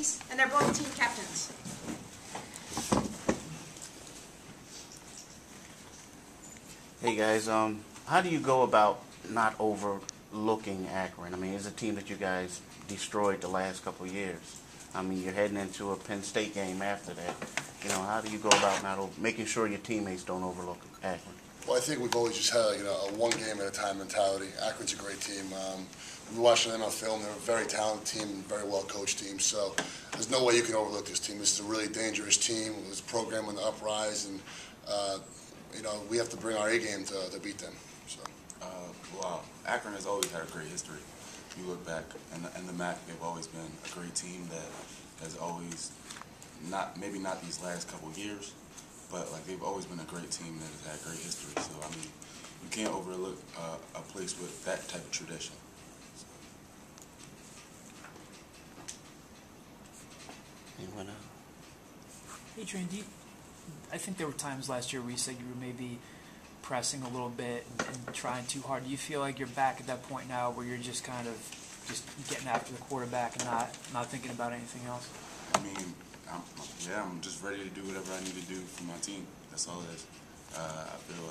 please? And they're both team captains. Hey guys, how do you go about not overlooking Akron? I mean, it's a team that you guys destroyed the last couple of years. I mean, you're heading into a Penn State game after that. You know, how do you go about making sure your teammates don't overlook Akron? Well, I think we've always just had a one game at a time mentality. Akron's a great team. We watched them on film. They're a very talented team and very well coached team. So there's no way you can overlook this team. This is a really dangerous team. It was a program on the uprise, and we have to bring our A game to beat them. So. Well, Akron has always had a great history. If you look back in the MAC, they've always been a great team that has always maybe not these last couple of years, but like they've always been a great team that has had great history. So I mean, you can't overlook a place with that type of tradition. Anyone else? Adrian, I think there were times last year where you said you were maybe pressing a little bit and trying too hard. Do you feel like you're back at that point now where you're just kind of getting after the quarterback and not thinking about anything else? I mean, I'm just ready to do whatever I need to do for my team. That's all it is. I feel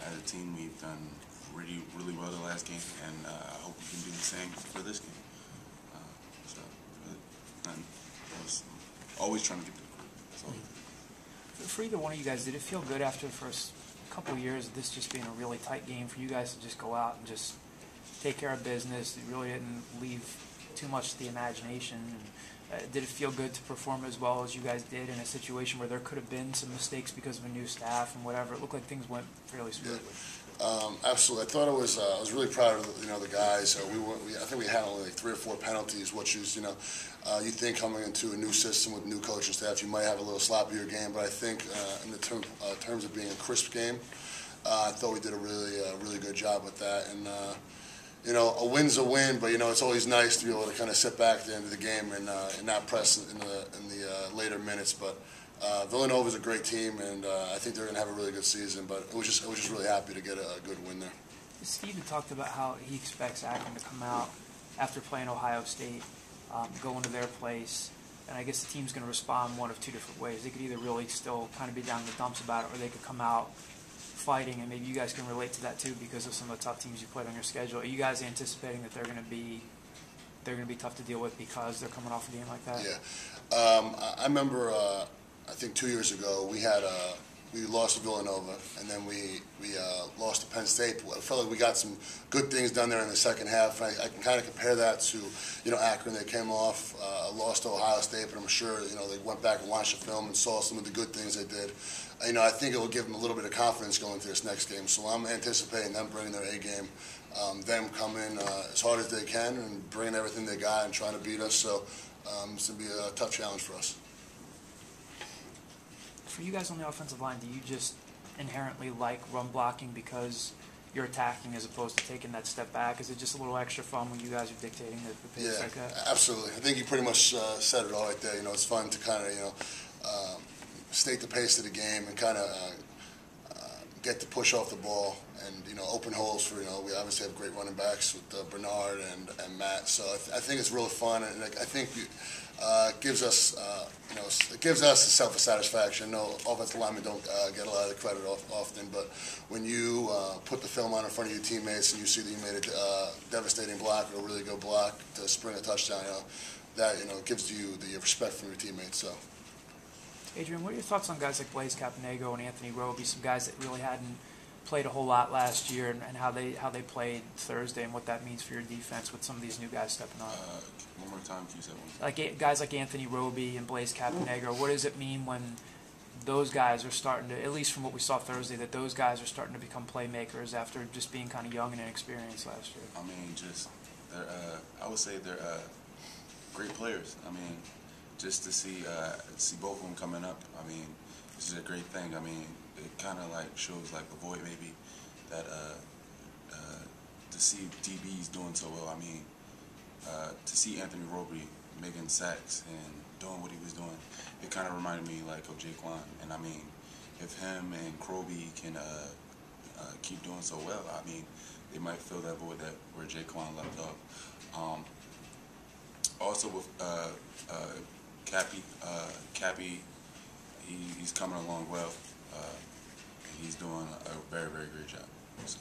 as a team we've done really well the last game, and I hope we can do the same for this game. I was always trying to get to the group. That's all. For either one of you guys, did it feel good after the first couple of years of this just being a really tight game for you guys to just go out and just take care of business? You really didn't leave too much to the imagination. And, did it feel good to perform as well as you guys did in a situation where there could have been some mistakes because of a new staff and whatever? It looked like things went fairly smoothly. Yeah. Absolutely. I thought it was. I was really proud of the guys. I think we had only like 3 or 4 penalties, which is you think coming into a new system with new coaching staff, you might have a little sloppier game. But I think in the terms of being a crisp game, I thought we did a really good job with that. And a win's a win, but it's always nice to be able to kind of sit back at the end of the game and not press in the later minutes. But Villanova's a great team, and I think they're going to have a really good season. But I was just really happy to get a good win there. Steven talked about how he expects Akron to come out after playing Ohio State, go into their place, and I guess the team's going to respond one of 2 different ways. They could either really still kind of be down in the dumps about it, or they could come out fighting, and maybe you guys can relate to that too because of some of the tough teams you played on your schedule. Are you guys anticipating that they're going to be tough to deal with because they're coming off a game like that? Yeah, I remember. I think 2 years ago we lost to Villanova, and then we lost to Penn State. I felt like we got some good things done there in the second half. I can kind of compare that to Akron. They came off lost to Ohio State, but I'm sure they went back and watched the film and saw some of the good things they did. I think it will give them a little bit of confidence going into this next game. So I'm anticipating them bringing their A game, them coming as hard as they can and bringing everything they got and trying to beat us. So it's going to be a tough challenge for us. For you guys on the offensive line, do you just inherently like run blocking because you're attacking as opposed to taking that step back? Is it just a little extra fun when you guys are dictating the pace like that? Yeah, absolutely. I think you pretty much said it all right there. It's fun to kind of state the pace of the game and kind of get to push off the ball and open holes for we obviously have great running backs with Bernard and Matt. So I think it's really fun, and I think it gives us a self satisfaction. No offensive linemen don't get a lot of the credit often, but when you put the film on in front of your teammates and you see that you made a devastating block or a really good block to spring a touchdown, that gives you the respect from your teammates. So. Adrian, what are your thoughts on guys like Blaise Capanego and Anthony Roby, some guys that really hadn't played a whole lot last year, and how they played Thursday and what that means for your defense with some of these new guys stepping on? One more time, can you say one? Like guys like Anthony Roby and Blaise Capanego, what does it mean when those guys are starting to, at least from what we saw Thursday, that those guys are starting to become playmakers after just being kind of young and inexperienced last year? I mean, I would say they're great players. I mean, just to see both of them coming up, I mean, this is a great thing. I mean, it kind of like shows like a void maybe that to see DBs doing so well. I mean, to see Anthony Roby making sacks and doing what he was doing, it kind of reminded me like of Jaquan. And I mean, if him and Kroby can keep doing so well, I mean, they might fill that void where Jaquan left off. also with Cappy, he's coming along well. He's doing a very, very great job. So.